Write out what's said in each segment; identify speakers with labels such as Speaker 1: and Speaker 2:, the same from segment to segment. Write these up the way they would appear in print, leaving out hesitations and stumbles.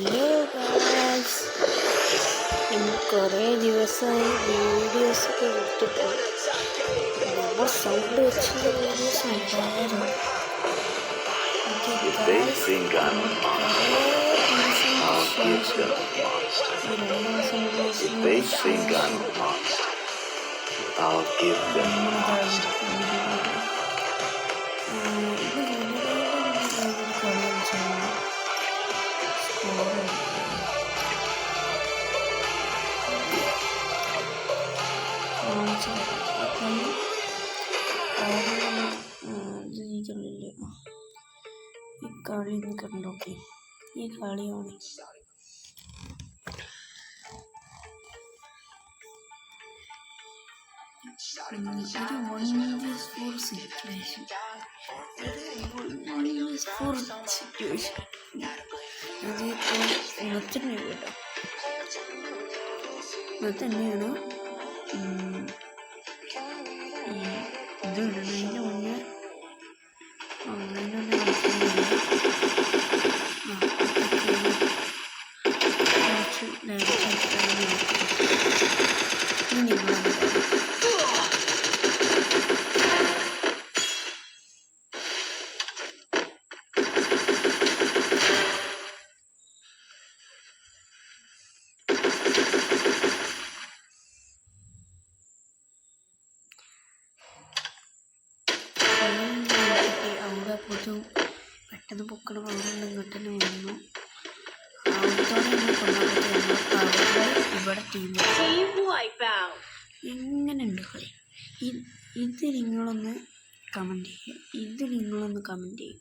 Speaker 1: Hello guys, നമ്മൾ കുറേ ദിവസമായി വീഡിയോസൊക്കെ എടുത്തിട്ട് നമ്മൾ സൗണ്ട് വെച്ചുള്ള വീഡിയോസ് ഉണ്ടായിരുന്നു. ഈ കളി ഒന്ന് കണ്ടോക്കെ. ഈ കളിയാണ് തന്നെയാണ്. ഇത് ഇടുന്നതിന് മുന്നേ പെട്ടെന്ന് പൊക്കണം അവിടെ ഇങ്ങോട്ടന്നെ വന്നു. ഇവിടെ ടീം എങ്ങനെയുണ്ട് കളി? ഇത് നിങ്ങളൊന്ന് കമൻറ്റ് ചെയ്യുക. ഇത് നിങ്ങളൊന്ന് കമൻറ്റ് ചെയ്യും.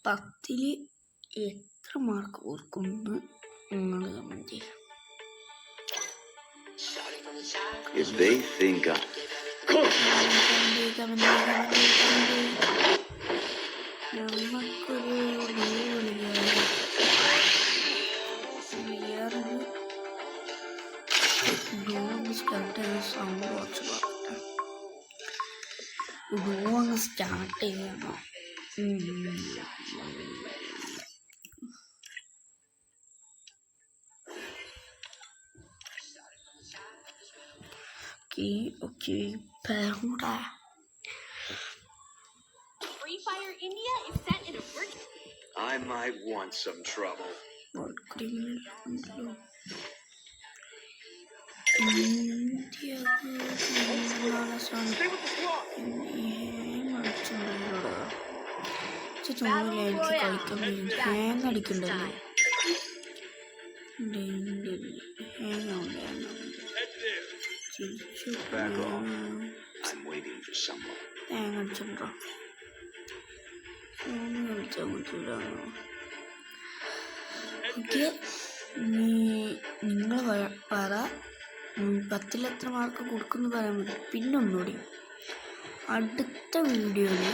Speaker 1: 10ൽ എത്ര മാർക്ക് ഓർക്കുമെന്ന് നിങ്ങൾ കമൻറ്റ് ചെയ്യുക. നമുക്കൊരു സൗണ്ട് കുറച്ച് പറയട്ടെ. അങ്ങ് സ്റ്റാർട്ട് ചെയ്യണം. Okay പറൂടാ.
Speaker 2: I might want some trouble.
Speaker 1: എനിക്ക് കളിക്കാൻ ഹാങ് അടിക്കണ്ടല്ലോ. ഹാങ് അടിച്ചിട്ടുണ്ടോ? കളിച്ചാൽ പറ്റൂല. ഓക്കെ, നിങ്ങൾ പറ 10ൽ എത്ര മാർക്ക് കൊടുക്കുമെന്ന് പറയാൻ മതി. പിന്നെ ഒന്നുകൂടി, അടുത്ത വീഡിയോയിൽ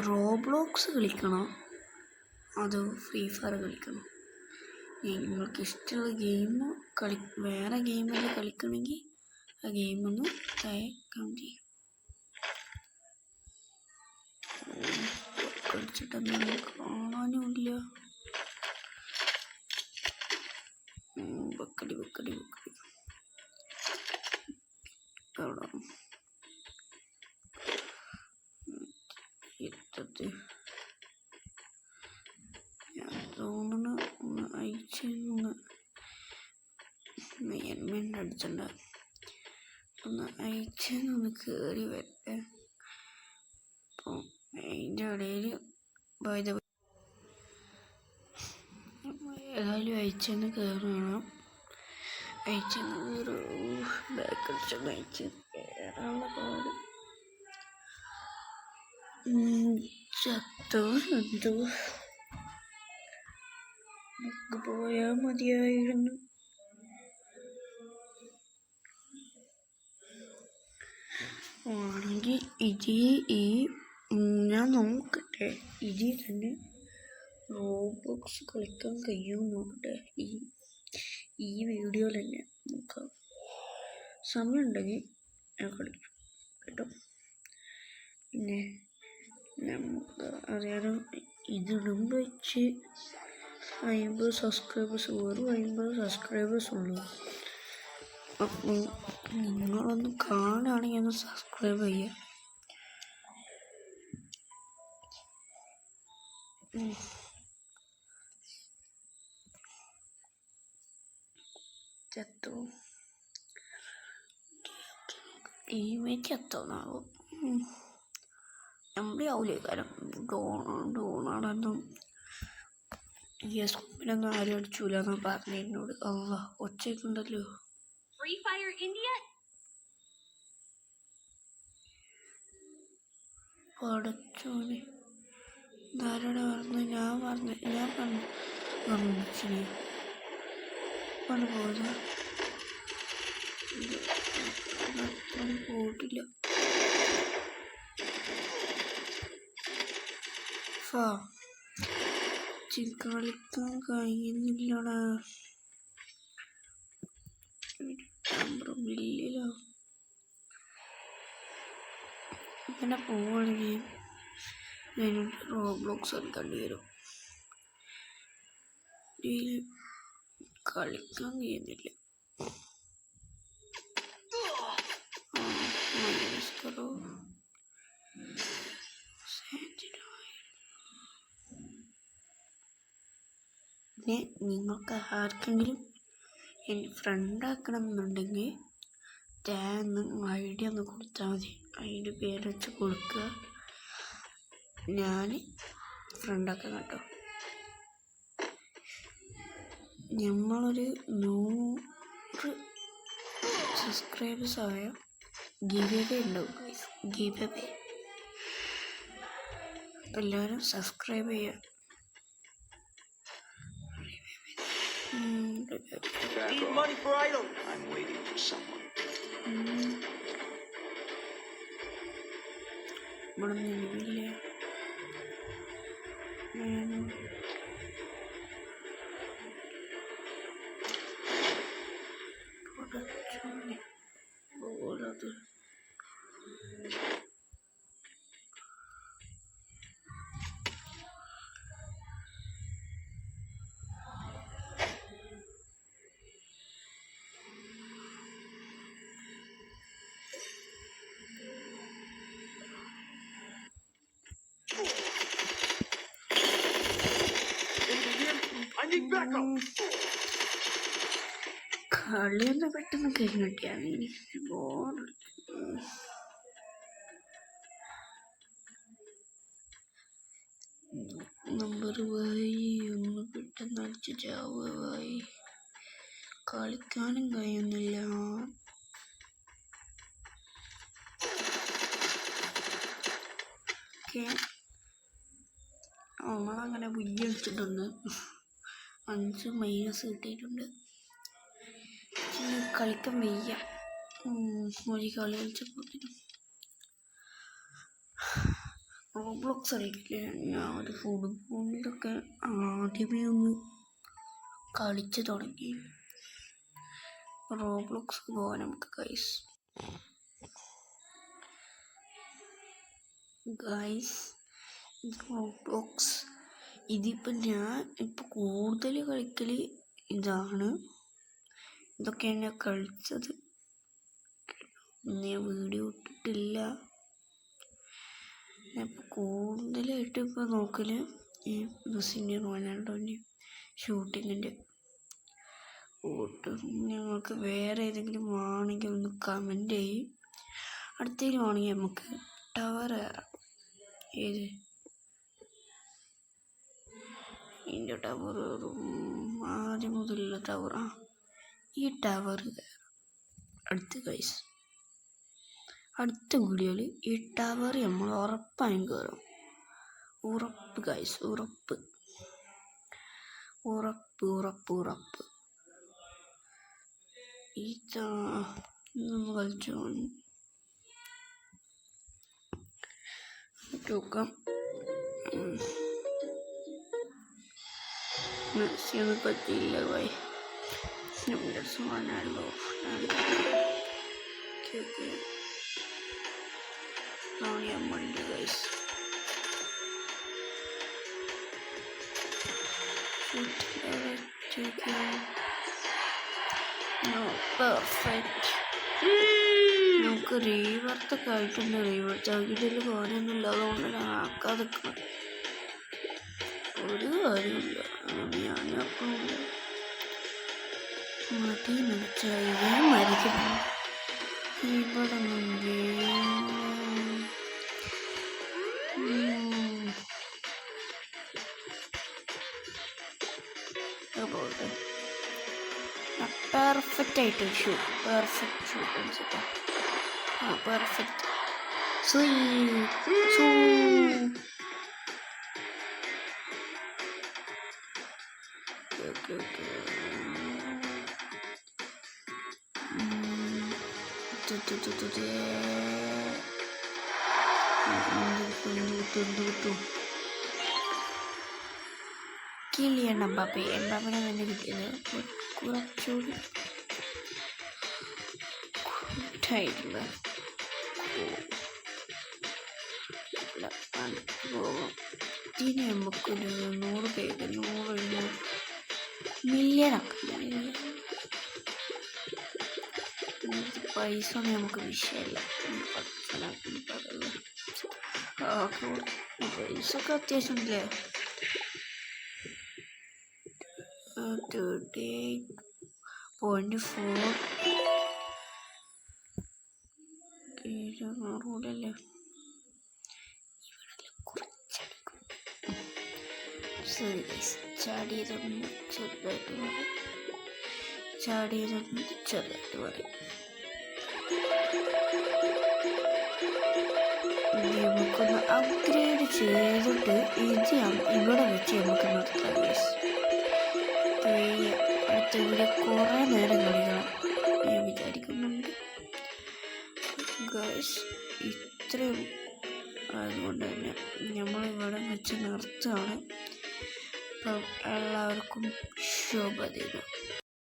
Speaker 1: റോബ്ലോക്സ് കളിക്കണോ അതോ ഫ്രീ ഫയർ കളിക്കണോ? നിങ്ങൾക്ക് ഇഷ്ടമുള്ള ഗെയിം വേറെ ഗെയിമെല്ലാം കളിക്കണമെങ്കിൽ ആ ഗെയിമൊന്ന് കമൻറ്റ് ചെയ്യും. കളിച്ചിട്ടൊന്നും കാണാനുമില്ല. ബക്കടി അവിടെ ഇട്ടത് ഞാൻ തോന്നുന്നു. ഒന്ന് അയച്ചൊന്ന് മെയിൻമെൻ്റ് അടിച്ചിട്ടുണ്ട്. ഒന്ന് അയച്ചൊന്ന് കയറി വരട്ടെ. അപ്പോൾ അതിൻ്റെ ഇടയിൽ ഏതായാലും അയച്ചെന്ന് കയറണം. അയച്ചെന്ന് ബാക്ക് അടിച്ചൊന്ന് അയച്ച് കയറാനുള്ള പാട്. ചത്തോ എന്തോ നമുക്ക് പോയാൽ മതിയായിരുന്നു. ആണെങ്കിൽ ഞാൻ നോക്കട്ടെ, ഇതിൽ തന്നെ റോബ്ലോക്സ് കളിക്കാൻ കഴിയുമോ നോക്കട്ടെ. ഈ വീഡിയോയിൽ തന്നെ നോക്കാം. സമയമുണ്ടെങ്കിൽ ഞാൻ കളിക്കും കേട്ടോ. പിന്നെ നമുക്ക് അറിയാലോ ഇതിടുമ്പോൾ വെച്ച് 50 സബ്സ്ക്രൈബേഴ്സ് വെറും 50 സബ്സ്ക്രൈബേഴ്സ് ഉള്ളൂ. അപ്പോൾ നിങ്ങളൊന്ന് കാണുകയാണെങ്കിൽ ഒന്ന് സബ്സ്ക്രൈബ് ചെയ്യുക. ചത്തോ ടീമേറ്റ് ചത്തോന്നാവും. നമ്മുടെ ആവൂലേ കാരണം ഡോണാണെന്നും യെസ്പിനൊന്നും ആരും അടിച്ചൂല എന്നാ പറഞ്ഞ എന്നോട്. അല്ല ഒച്ചയ്ക്കുണ്ടല്ലോ.
Speaker 3: Free Fire India?
Speaker 1: പടച്ചോനെ ധാരാളം പറഞ്ഞു. ഞാൻ പറഞ്ഞു പോയത് പോയിട്ടില്ല. കളിക്കാൻ കഴിയുന്നില്ലടാ. നമ്പറില്ലല്ലോ. ഇങ്ങനെ പോവുകയാണെങ്കിൽ ഞാനൊരു റോബ്ലോക്സ് കളിക്കേണ്ടി വരും. കളിക്കാൻ കഴിയുന്നില്ല. പിന്നെ നിങ്ങൾക്ക് ആർക്കെങ്കിലും എൻ്റെ ഫ്രണ്ടാക്കണം എന്നുണ്ടെങ്കിൽ ഐഡിയ ഒന്ന് കൊടുത്താൽ മതി. അതിൻ്റെ പേര് വെച്ച് കൊടുക്കുക, ഞാൻ ഫ്രണ്ടാക്കാം കേട്ടോ. നമ്മളൊരു 100 സബ്സ്ക്രൈബേഴ്സ് ആയ ഗിവ് അവേ ഉണ്ടാവും ഗൈസ്. ഗിവ് അവേ എല്ലാവരും സബ്സ്ക്രൈബ് ചെയ്യുക.
Speaker 2: Need money for idol. I'm waiting for someone.
Speaker 1: ഇവിടെ നിലവില്ല. ഓരത് കളിയൊന്ന് പെട്ടെന്ന് കഴിഞ്ഞിട്ടാണ് എനിക്ക് നമ്പർ വായി ഒന്ന് പെട്ടെന്ന് അടിച്ച് ചാവായി. കളിക്കാനും കഴിയുന്നില്ല. നമ്മളങ്ങനെ ബുദ്ധി അടിച്ചിട്ടുണ്ട്. 5 മൈനസ് കിട്ടിയിട്ടുണ്ട്. കളിക്കാൻ വയ്യ. ഒരു കളി കളിച്ചപ്പോൾ റോബ്ലോക്സ് അറിയില്ലേ. ഞാൻ ഒരു ഫുട്ബോളിലൊക്കെ ആദ്യമേ ഒന്ന് കളിച്ച് തുടങ്ങി. റോബ്ലോക്സ് പോകാൻ നമുക്ക് ഗൈസ് റോബ്ലോക്സ് ഇതിപ്പോൾ ഞാൻ ഇപ്പോൾ കൂടുതൽ കളിക്കൽ ഇതാണ്. ഇതൊക്കെയാണ് ഞാൻ കളിച്ചത്. ഞാൻ വീഡിയോ ഇട്ടിട്ടില്ല. ഞാൻ ഇപ്പോൾ കൂടുതലായിട്ട് ഇപ്പോൾ നോക്കൽ ഈ മെസ്സിൻ്റെ റൊണാൾഡോൻ്റെ ഷൂട്ടിങ്ങിൻ്റെ ഫോട്ടോ. ഞങ്ങൾക്ക് വേറെ ഏതെങ്കിലും വേണമെങ്കിൽ ഒന്ന് കമൻറ്റ് ചെയ്യും. അടുത്തതിന് വേണമെങ്കിൽ നമുക്ക് ടവർ കയറാം. ഏത് ഇതിൻ്റെ ടവർ ആദ്യം മുതലുള്ള ടവർ. ഈ ടവർ കയറാം അടുത്ത വീഡിയോയിൽ. ഈ ടവർ നമ്മൾ ഉറപ്പായും കയറും. ഉറപ്പ് ഗൈസ്, ഉറപ്പ്. ഇതാ നമ്മൾ കളിച്ചു നോക്കാം. മെസ്സിയൊന്നും പറ്റിയില്ല ഭായി. Ronaldo guys. പെർഫെക്റ്റ്. നമുക്ക് റീവർത്തൊക്കെ ആയിട്ടുണ്ട്. റീവർത്ത് ആക്കിയിട്ടിൽ കാര്യമൊന്നുമില്ല, അതുകൊണ്ട് ഞാൻ ആക്കാതെ ഒരു കാര്യമില്ല. ഞാനപ്പം മതി മനസ്സിലായി മരിക്കുന്നു. ഇവിടെ പോട്ടെ. പെർഫെക്റ്റ് ആയിട്ട് ഷൂട്ട്, പെർഫെക്റ്റ് ഷൂട്ട് വെച്ചിട്ടാ. പെർഫെക്റ്റ്. Kylian Mbappe. എംബാപ്പിനെ തന്നെ കിട്ടിയത് കുറച്ചുകൂടി കൂട്ടായിട്ടുള്ള ഇതിന് നമുക്കൊരു 100 പേര് 100 മില്യണാക്കാം. പൈസ ഒന്നും നമുക്ക് വിഷയമല്ല. പൈസ ഒക്കെ അത്യാവശ്യം ഉണ്ടല്ലേ. 38.4 കൂടല്ലേ. ചാടിയതൊന്ന് ചെറുതായിട്ട് പറയും. നമുക്കൊന്ന് അപ്ഗ്രേഡ് ചെയ്തിട്ട് ഇത് ഇവിടെ വെച്ച് നമുക്ക് നിർത്താം. അടുത്ത ഇവിടെ കുറേ നേരം കളിക്കണം ഞാൻ വിചാരിക്കുന്നുണ്ട്. ഗൈസ് ഇത്രയും അതുകൊണ്ട് തന്നെ നമ്മളിവിടെ വെച്ച് നിർത്തുകയാണ്. അപ്പം എല്ലാവർക്കും ശുഭദിനം.